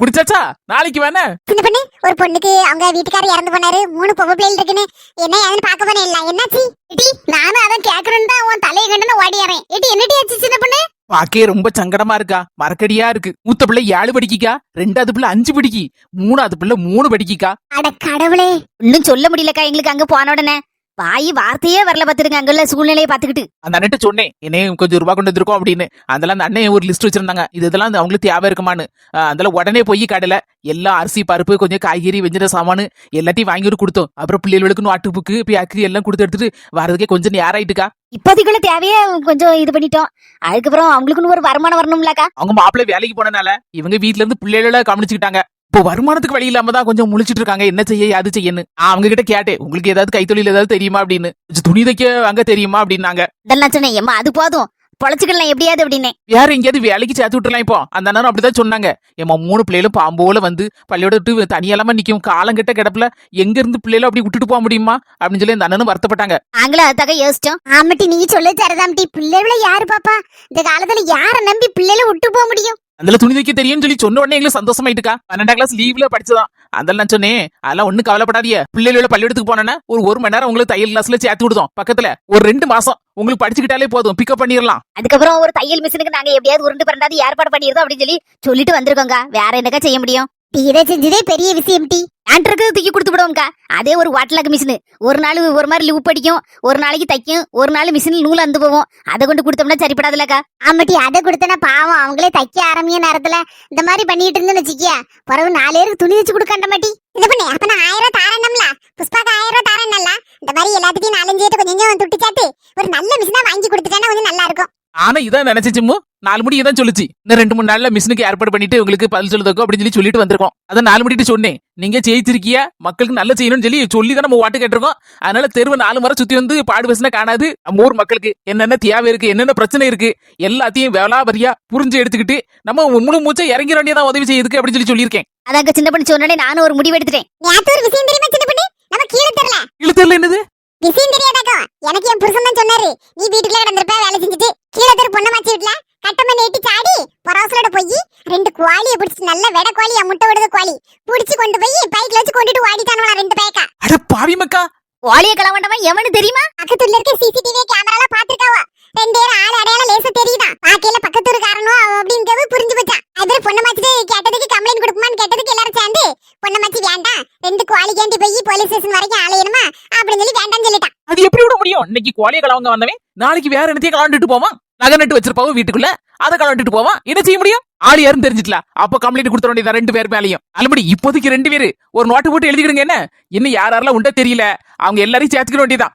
குடிச்சாச்சா? நாளைக்கு வேணா சின்ன பண்ணே ஒரு பொண்ணுக்கு அவங்க வீட்டுக்காரர் இறந்து போனாரு, 3 பொம்பளை பிள்ளைகள் இருக்குன்னு என்ன ஏதுன்னு பாக்க போனே இல்ல. என்னாச்சு ஏடி? நானும் அத கேக்குறேன்னு தான் உன் தலைய கண்டன ஓடியறேன். ஏடி என்னடி ஆச்சு சின்ன பண்ணே? பாக்கே ரொம்ப சங்கடமா இருக்கா, மரக்கடியா இருக்கு. மூத்த பிள்ளை 7 படிக்கா, 2வது பிள்ளை 5 படிக்கி, 3வது பிள்ளை 3 படிக்கா. அட கடவுளே, இன்னும் சொல்ல முடியலக்கா எங்களுக்கு அங்க போன உடனே. வாய் வார்த்தையே வரல பாத்துருங்க அங்குள்ள சூழ்நிலையை பாத்துக்கிட்டு. அந்த அண்ணன் சொன்னேன் என்னையும் கொஞ்சம் ரூபா கொண்டு வந்திருக்கோம் அப்படின்னு. அதெல்லாம் அந்த அண்ணன் ஒரு லிஸ்ட் வச்சிருந்தாங்க, இதெல்லாம் அவங்களுக்கு தேவை இருக்குமான்னு. அதெல்லாம் உடனே போய் கடையில எல்லா அரிசி பருப்பு கொஞ்சம் காய்கறி வெஞ்சின சாமானு எல்லாத்தையும் வாங்கி கொடுத்தோம். அப்புறம் பிள்ளைகளுக்கு வாட்டு புக்கு பேக்கு எல்லாம் கொடுத்து எடுத்துட்டு வரதுக்கே கொஞ்சம் நேரம் ஆயிட்டுக்கா. இப்போதைக்குள்ள தேவையே கொஞ்சம் இது பண்ணிட்டோம். அதுக்கப்புறம் அவங்களுக்குன்னு ஒரு வருமானம் வரணும்லக்கா. அவங்க மாப்பிள்ளை வேலைக்கு போனனால இவங்க வீட்டுல இருந்து பிள்ளைகளை கவனிச்சுக்கிட்டாங்க. இப்போ வருமானத்துக்கு வழி இல்லாம தான் கொஞ்சம் முழிச்சிட்டு இருக்காங்க, என்ன செய்ய அது செய்யன்னு. அவங்க கிட்ட கேட்டேன், உங்களுக்கு ஏதாவது கைத்தொழில் ஏதாவது தெரியுமா அப்படின்னு. துணி தைக்க அங்க தெரியுமா அப்படின்னாங்க. இதெல்லாம் சொன்னேன், ஏம்மா அது போதும் பொழைச்சுக்கலாம் எப்படியாவது அப்படின்னு. வேற எங்கேயாவது வேலைக்கு சேர்த்து விட்டுலாம். இப்போ அந்த அண்ணனும் அப்படிதான் சொன்னாங்க. ஏமா 3 பிள்ளைகளும் பாம்போல வந்து பள்ளியோட விட்டு தனியெல்லாம நிக்கும், காலங்கிட்ட கிடப்புல எங்க இருந்து பிள்ளைகளும் அப்படி விட்டுட்டு போக முடியுமா அப்படின்னு சொல்லி அந்த அண்ணனும் வருத்தப்பட்டாங்க. நாங்களும் அதுக்காக யோசிச்சோம். ஆமாட்டி நீங்க சொல்ல தரதாம்டி, பிள்ளைகளை யாரு பாப்பா? இந்த காலத்துல யார நம்பி பிள்ளைகளை விட்டு போக முடியும்? அதுல துணி தைக்க தெரியும்னு சொல்லி சொன்ன உடனே எங்களுக்கு சந்தோஷமாயிட்டுக்கா. 12ஆம் கிளாஸ் லீவ்ல படிச்சதான். அதெல்லாம் நான் சொன்னேன், அதெல்லாம் ஒண்ணு கவலைப்படாதீங்க. பிள்ளைகளோட பள்ளியிடத்துக்கு போனேன்னா ஒரு மணி நேரம் உங்களுக்கு தையல் கிளாஸ்ல சேர்த்து விடுதோம் பக்கத்துல. ஒரு 2 மாசம் உங்களுக்கு படிச்சுக்கிட்டாலே போதும், பிக்கப் பண்ணிடலாம். அதுக்கப்புறம் ஒரு தையல் மிஷினுக்கு நாங்க எப்படியாவது உருண்டு பரண்டாது ஏற்பாடு பண்ணிருந்தோம் அப்படின்னு சொல்லி சொல்லிட்டு வந்திருக்கோங்க. வேற என்னக்கா செய்ய முடியும்? இதை செஞ்சதே பெரிய விஷயம் டி. ஆண்டருக்கு தூக்கி கொடுத்து விடுவோம்க்கா. அதே ஒரு வாட்டலாக்கு மிஷின் ஒரு நாள் ஒரு மாதிரி லூப் அடிக்கும், ஒரு நாளைக்கு தைக்கும், ஒரு நாள் மிஷினில் நூல் அந்து போவோம். அதை கொண்டு கொடுத்தோம்னா சரிப்படாதுலக்கா. ஆமாட்டி அதை கொடுத்தனா பாவம் அவங்களே தைக்க ஆரம்பிய நேரத்துல இந்த மாதிரி பண்ணிட்டு இருந்தேன்னு வச்சுக்கியா, பிறகு 4 பேருக்கு துணி வச்சு கொடுக்காண்ட மாட்டி. இது பண்ணி அப்ப நான் 1000 ரூபாய் தாரேன்னம்ல, புஷ்பாக்கு 1000 ரூபாய் தாரேன்னல்ல. இந்த மாதிரி எல்லாத்துக்கும் 4-5 கொஞ்சம் துட்டு சாத்து ஒரு நல்ல மிஷினா வாங்கி கொடுத்துட்டானா கொஞ்சம் நல்லா இருக்கும். ஆனா இதான் நினைச்சிச்சுமோ 4 மணி இதான் சொல்லிச்சு. இந்த 2-3 நாள்ல மிஷினுக்கு ஏற்பாடு பண்ணிட்டு உங்களுக்கு பதில் சொல்லுதோ அப்படின்னு சொல்லிட்டு வந்திருக்கோம். அதான் 4 மணிட்டு சொன்னேன், நீங்க ஜெயிச்சிருக்கியா, மக்களுக்கு நல்ல செய்யணும்னு சொல்லி தான் நம்ம வாட்டு கேட்டிருக்கோம். அதனால தெருவு 4 முறை சுத்தி வந்து பாடு பேசினா காணாது. நம்ம ஊர் மக்களுக்கு என்னென்ன தேவை இருக்கு, என்னென்ன பிரச்சனை இருக்கு எல்லாத்தையும் வேளாவரியா புரிஞ்சு எடுத்துக்கிட்டு நம்ம முழு மூச்சை இறங்கிற வேண்டியதான் உதவி செய்யுதுக்கு அப்படின்னு சொல்லியிருக்கேன். அதாங்க சின்ன பண்ணி சொன்னே, நானும் ஒரு முடிவு எடுத்துட்டேன். நேத்து ஒரு விஷயம் தெரியுமா சின்ன பண்ணி? நம்ம கீழ தெரியல இழுத்தல என்னது விஷயம் தெரியாதாக்கா? எனக்கு என் புருஷன் தான் சொன்னாரு, நீ வீட்டுக்குள்ள கிடந்திருப்ப வேலை செஞ்சுட்டு கீழே தெரு பொண்ணை மாச்சி வீட்டுல கட்டம நேட்டி சாடி பராசலோட போய் 2 கோழியை பிடிச்சி, நல்ல வெட கோழியா முட்டை விடுத கோழி பிடிச்சி கொண்டு போய் பைக்ல வச்சு கொண்டுட்டு ஓடிட்டானுவா 2 பேக்கா. அட பாவி மக்கா, கோழிய கலவண்டவன் எவனு தெரியுமா? பக்கத்துல இருக்க சிசிடிவி கேமரால பாத்துருக்காவா. 2 பேரும் ஆள் அடையாளம் லேசா தெரியுதா. பாக்கையில பக்கத்து காரணம் அப்படிங்கறது புரிஞ்சு போச்சா. அது பொண்ணை மாச்சிட்டு கேட்டதுக்கு கம்ப்ளைண்ட் கொடுக்குமான்னு கேட்டதுக்கு எல்லாரும் சேர்ந்து பொண்ணை மாச்சி வேண்டாம் 2 கோழி கேண்டி போய் போலீஸ் ஸ்டேஷன் வரைக்கும் அலையணுமா அப்படின்னு சொல்லி வேண்டாம்னு சொல்லிட்டான். அது எப்படி விட முடியும்? இன்னைக்கு கோழிய கலவங்க வந்தவன் நாளைக்கு வேற என்னத்தையும் கலந்துட்டு போவான். நகை நட்டு வச்சிருப்பாவும் வீட்டுக்குள்ள, அதை கலந்துட்டு போவான். என்ன செய்ய முடியும்? ஆள் யாரும் தெரிஞ்சிட்டல, அப்ப கம்ப்ளைண்ட் கொடுத்துட வேண்டியதா 2 பேர் மேலையும். அதுபடி இப்போதைக்கு 2 பேரு ஒரு நோட்டு போட்டு எழுதிக்கிடுங்க. என்ன இன்னும் யாரெல்லாம் உண்டா தெரியல, அவங்க எல்லாரையும் சேர்த்துக்கிட வேண்டியதான்.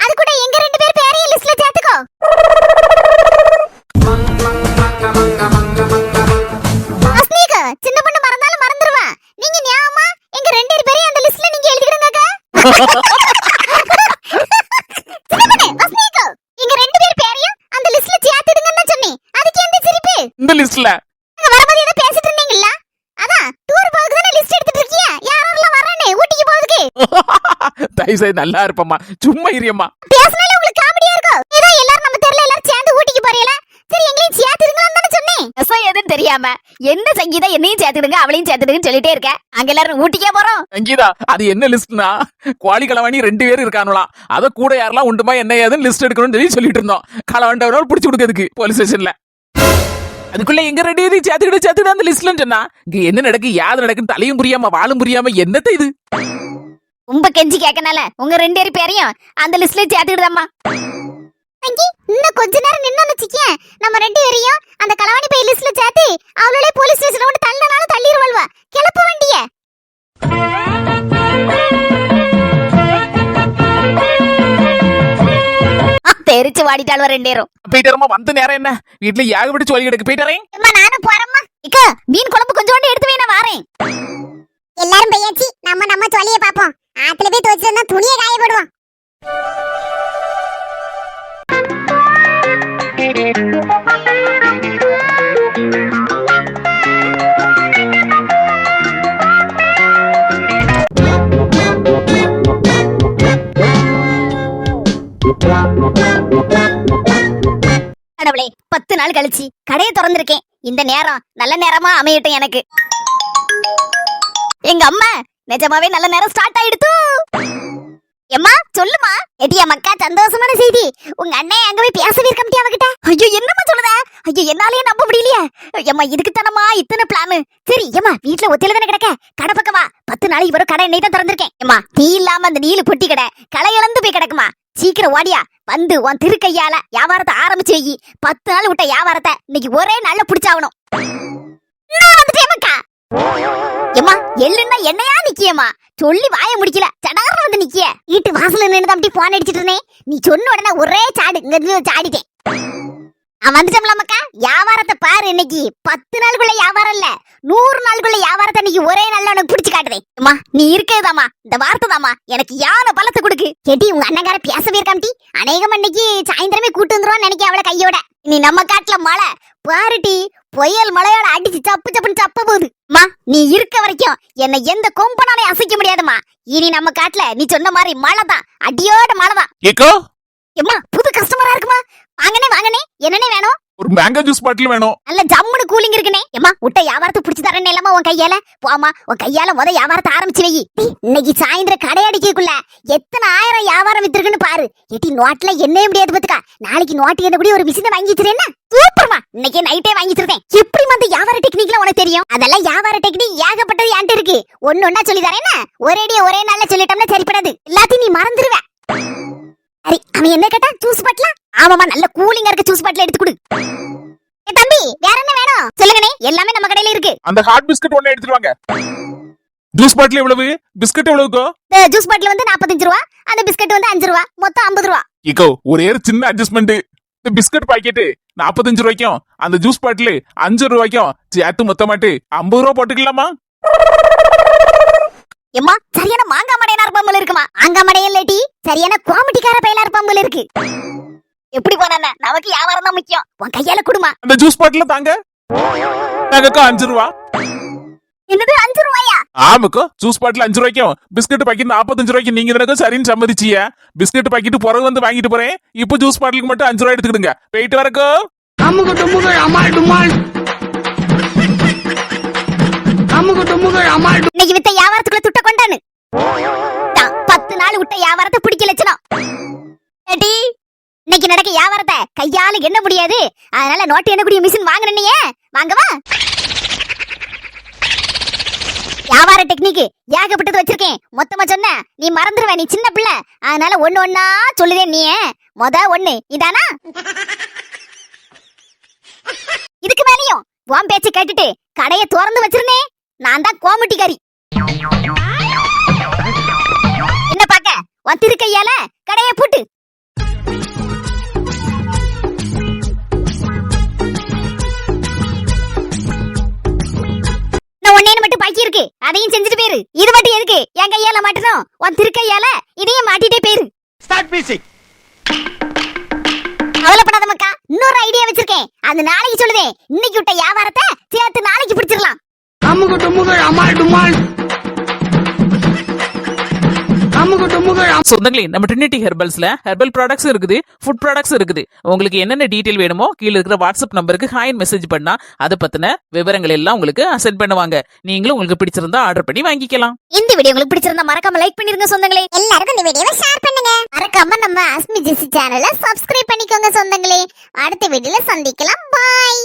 அது கூட எங்க 2 பேர் பேரையும் லிஸ்ட்ல சேர்த்துக்கோ. அஸ்மீகா சின்ன பொண்ணு மறந்தாலும் மறந்துருவா. நீங்க ஞாபகமா எங்க 2 பேரையும் அந்த லிஸ்ட்ல நீங்க எழுதிக்கிடுங்கக்கா. எங்க 2 பேர் பேரையும் அந்த லிஸ்ட்ல சேர்த்துடுங்கன்னு சொன்னேன். அதுக்கு எந்த சிரிப்பு? இந்த லிஸ்ட்ல அங்க வரும்போது ஏதோ பேசிட்டு இருந்தீங்கல்ல, அதான் டூர் போகுது தான லிஸ்ட் எடுத்துட்டு இருக்கியா? யாரெல்லாம் வரானே ஊட்டிக்கு போகுதுக்கு? தயவு செய்து நல்லா இருப்பம்மா, சும்மா இரியம்மா. பேசினாலே உங்களுக்கு காமெடியா இருக்கும். ஏதோ எல்லாரும் நம்ம தெருல எல்லாரும் சேர்ந்து ஊட்டிக்கு போறீங்களா? சரி எங்களையும் சேர்த்துடுங்களான்னு தானே சொன்னேன். எதுன்னு தெரியாது. முடியாம என்ன சங்கீதா என்னையும் சேர்த்துடுங்க அவளையும் சேர்த்துடுங்கன்னு சொல்லிட்டே இருக்க. அங்க எல்லாரும் ஊட்டிக்கே போறோம். சங்கீதா அது என்ன லிஸ்ட்னா கோழி களவாணி 2 பேர் இருக்கானுலாம். அத கூட யாரெல்லாம் உண்டுமா என்ன ஏதுன்னு லிஸ்ட் எடுக்கணும்னு சொல்லிட்டு இருந்தோம். களவாண்டவரால் புடிச்சு கொடுக்கிறதுக்கு போலீஸ் ஸ்டேஷன்ல. அதுக்குள்ள எங்க 2 பேரையும் சேர்த்துக்கிட்டு அந்த லிஸ்ட்ல சொன்னா இங்க என்ன நடக்கு யாது நடக்குன்னு தலையும் புரியாம வாழும் புரியாம என்னத்த இது. ரொம்ப கெஞ்சி கேட்கனால உங்க 2 பேரையும் அந்த லிஸ்ட்ல சேர்த்துக்கிடுதாம்மா. இன்னும் கொஞ்ச நேரம் நின்னு வச்சுக்கேன், நம்ம 2 பேரையும் அந்த களவாணி பை லிஸ்ட்ல சேர்த்து அவளோட போலீஸ் ஸ்டேஷன்ல கொண்டு தள்ளனாலும் தள்ளிடுவாள்வா. கிளப்பு வண்டிய. தெரிச்சு வாடிட்டாள்வா 2 பேரும். போயிட்டாரமா வந்த நேரம் என்ன வீட்டுல ஏகப்பட்டு சொல்லி கிடக்கு போயிட்டாரேன். அம்மா நானும் போறேம்மா. இக்கா மீன் குழம்பு கொஞ்சோண்டு எடுத்து வை நான் வாரேன். எல்லாரும் பையாச்சி நம்ம சொல்லிய பாப்போம். ஆத்துல போய் துவைச்சிருந்தா துணியை காய போடுவோம். கடவுளே 10 நாள் கழிச்சு கடையை திறந்திருக்கேன். இந்த நேரம் நல்ல நேரமா அமையட்டும் எனக்கு. எங்க அம்மா நிஜமாவே நல்ல நேரம் ஸ்டார்ட் ஆயிடுத்து. எம்மா சொல்லுமா. எட்டியா மக்கா சந்தோஷமான செய்தி. உங்க அண்ணன் அங்க போய் பேசவே இருக்கம்டி அவகிட்ட. ஐயோ என்னம்மா சொல்லுத. ஐயோ என்னாலயே நம்ப முடியலையே. எம்மா இதுக்கு தானம்மா இத்தனை பிளான். சரி எம்மா வீட்டுல ஒத்தியில தானே கிடக்க. கடை பக்கமா 10 நாளைக்கு வரும் கடை என்னை தான் திறந்திருக்கேன். எம்மா நீ இல்லாம அந்த நீலு பொட்டி கடை களை இழந்து போய் கிடக்குமா. சீக்கிரம் ஓடியா வந்து உன் திருக்கையால வியாபாரத்தை ஆரம்பிச்சு வை. 10 நாள் விட்ட வியாபாரத்தை இன்னைக்கு ஒரே நாள்ல புடிச்சாகணும். எம்மா எள்ளுன்னா என்னையா நிக்கியம்மா. சொல்லி வாய முடிக்கல சடாரம் வந்து நிக்கிய. வீட்டு வாசல்ல நின்னு அப்படி போன் அடிச்சிட்டு இருந்தேன். நீ சொன்ன உடனே ஒரே சாடு இங்க சாடிட்டேன். நான் வந்துட்டோம்ல மக்கா. வியாபாரத்தை பாரு இன்னைக்கு 10 நாளுக்குள்ள வியாபாரம் இல்ல 100 நாளுக்குள்ள வியாபாரத்தை இன்னைக்கு ஒரே நாள்ல உனக்கு பிடிச்சு காட்டுவேன். அம்மா நீ இருக்கேதாமா இந்த வார்த்தை தாமா எனக்கு யானை பலத்தை கொடுக்கு. கேட்டி உங்க அண்ணங்கார பேசவே இருக்காம்டி. அநேகம் இன்னைக்கு சாயந்தரமே கூட்டு வந்துருவான்னு நினைக்க அவளை கையோட. நீ நம்ம காட்டுல மழை பாருட்டி புயல் மழையோட அடிச்சு சப்பு சப்புன்னு சப்ப போகுது. அம்மா நீ இருக்க வரைக்கும் என்ன எந்த கொம்பனாலே அசைக்க முடியாதுமா. இனி நம்ம காட்டுல நீ சொன்ன மாதிரி மழை தான் அடியோட மழை தான். ஏக்கோ எம்மா புது கஸ்டமரா இருக்குமா. வாங்கனே என்னனே வேணும். ஒரு மேங்கோ ஜூஸ் பாட்டில் வேணும். நல்ல ஜம்முன்னு கூலிங் இருக்குனே. எம்மா விட்ட வியாபாரத்தை பிடிச்சு தரேன் இல்லாம உன் கையால போமா. உன் கையால முத வியாபாரத்தை ஆரம்பிச்சு வை. இன்னைக்கு சாயந்தரம் கடை அடிக்கக்குள்ள எத்தனை ஆயிரம் வியாபாரம் வித்திருக்குன்னு பாரு. எட்டி நோட்ல என்னே முடியாது பாத்துக்கா. நாளைக்கு நோட்டு என்ன கூட ஒரு மிஷினை வாங்கி வச்சிருந்தேன். சூப்பர்மா இன்னைக்கு நைட்டே வாங்கி வச்சிருக்கேன். எப்படி வந்து வியாபார டெக்னிக்ல உனக்கு தெரியும். அதெல்லாம் வியாபார டெக்னிக் ஏகப்பட்டது என்கிட்ட இருக்கு. ஒண்ணு சொல்லி தரேன்னா ஒரே நாள்ல சொல்லிட்டோம்னா சரிப்படாது. எல்லாத்தையும் நீ மறந்துடுவ. சரி அவன் என்ன கேட்டா ஜூஸ் பாட்டிலா. ஆமாமா நல்ல கூலிங்கா இருக்க ஜூஸ் பாட்டில எடுத்து கொடு. தம்பி வேற என்ன வேணும் சொல்லுங்கனே. எல்லாமே நம்ம கடையில இருக்கு. அந்த ஹாட் பிஸ்கட் ஒண்ணு எடுத்துட்டு வாங்க. ஜூஸ் பாட்டில் எவ்வளவு பிஸ்கட் எவ்வளவுக்கோ. இந்த ஜூஸ் பாட்டில் வந்து 45 ரூபா. அந்த பிஸ்கட் வந்து 5 ரூபா. மொத்தம் 50 ரூபா. இக்கோ ஒரே ஒரு சின்ன அட்ஜஸ்ட்மெண்ட். இந்த பிஸ்கட் பாக்கெட் 45 ரூபாய்க்கும் அந்த ஜூஸ் பாட்டில் 5 ரூபாய்க்கும் சேர்த்து மொத்தமாட்டு 50 ரூபா போட்டுக்கலாமா. எம்மா சரியான மாங்கா மடையனா இருப்பாம்பல இருக்குமா. மாங்கா மடையன் லேட்டி சரியான கோமட்டிக்கார பையலா இருப்பாம்பல இருக்கு. எப்படி போனா நமக்கு வியாபாரம் தான் முக்கியம். உன் கையால குடுமா. அந்த ஜூஸ் பாட்டில தாங்க. தாங்கக்கா 5 ரூபா. என்னது 5 ரூபாயா. ஆமாக்கோ ஜூஸ் பாட்டில் 5 ரூபாய்க்கும் பிஸ்கட் பாக்கெட் 45 ரூபாய்க்கு நீங்க தானே சரின்னு சம்மதிச்சிய. பிஸ்கட் பாக்கெட் பிறகு வந்து வாங்கிட்டு போறேன். இப்போ ஜூஸ் பாட்டிலுக்கு மட்டும் 5 ரூபாய் எடுத்துக்கிடுங்க. போயிட்டு வரக்கோ. இன்னைக்கு வித்த வியாபாரத்துக்குள்ள துட்ட கொண்டானு 10 நாள் விட்ட வியாபாரத்தை பிடிக்க லட்சணம். ஏடி இன்னைக்கு நடக்க வியாபாரத்தை கையால எண்ண முடியாது. அதனால நோட்டு எண்ணக்கூடிய மிஷின் வாங்குறீங்க. வாங்கவா. வியாபார டெக்னிக் ஏகப்பட்டது வச்சிருக்கேன். மொத்தமா சொன்ன நீ மறந்துடுவ. நீ சின்ன பிள்ளை. அதனால ஒண்ணா சொல்லுதேன். நீ மொத ஒண்ணு இதானா. இதுக்கு மேலையும் உன் பேச்சு கேட்டுட்டு கடையை திறந்து வச்சிருந்தேன். நான் தான் கோமட்டிக்காரி. என்ன பாக்க உன் திருக்கையால கடையை பூட்டு. ஒன்னேன்னு மட்டும் பாக்கி இருக்கு. அதையும் செஞ்சுட்டு போயிரு. இது மட்டும் எதுக்கு என் கையால மாட்டணும். உன் திருக்கையால இதையும் மாட்டிட்டே போயிரு. கவலைப்படாத மக்கா. இன்னொரு ஐடியா வச்சிருக்கேன். அது நாளைக்கு சொல்லுதேன். இன்னைக்கு விட்ட வியாபாரத்தை சேர்த்து நாளைக்கு பிடிச்சிடலாம். சொந்தங்களே, நம்ம ட்ரினிட்டி ஹெர்பல்ஸ்ல ஹெர்பல் ப்ராடக்ட்ஸ் இருக்குது, ஃபுட் ப்ராடக்ட்ஸ் இருக்குது. உங்களுக்கு என்னென்ன டீடைல் வேணுமோ கீழ இருக்கிற வாட்ஸ்அப் நம்பருக்கு ஹாய் மெசேஜ் பண்ணா அதை பத்தின விவரங்கள் எல்லாம் உங்களுக்கு சென்ட் பண்ணுவாங்க. நீங்களும் உங்களுக்கு பிடிச்சிருந்தா ஆர்டர் பண்ணி வாங்கிக்கலாம். இந்த வீடியோ உங்களுக்கு பிடிச்சிருந்தா மறக்காம லைக் பண்ணிருங்க சொந்தங்களே. எல்லாருக்கும் இந்த வீடியோவை ஷேர் பண்ணுங்க. மறக்காம நம்ம அஸ்மி ஜெசி சேனலை சப்ஸ்கிரைப் பண்ணிக்கோங்க சொந்தங்களே. அடுத்த வீடியோல சந்திக்கலாம். பாய்.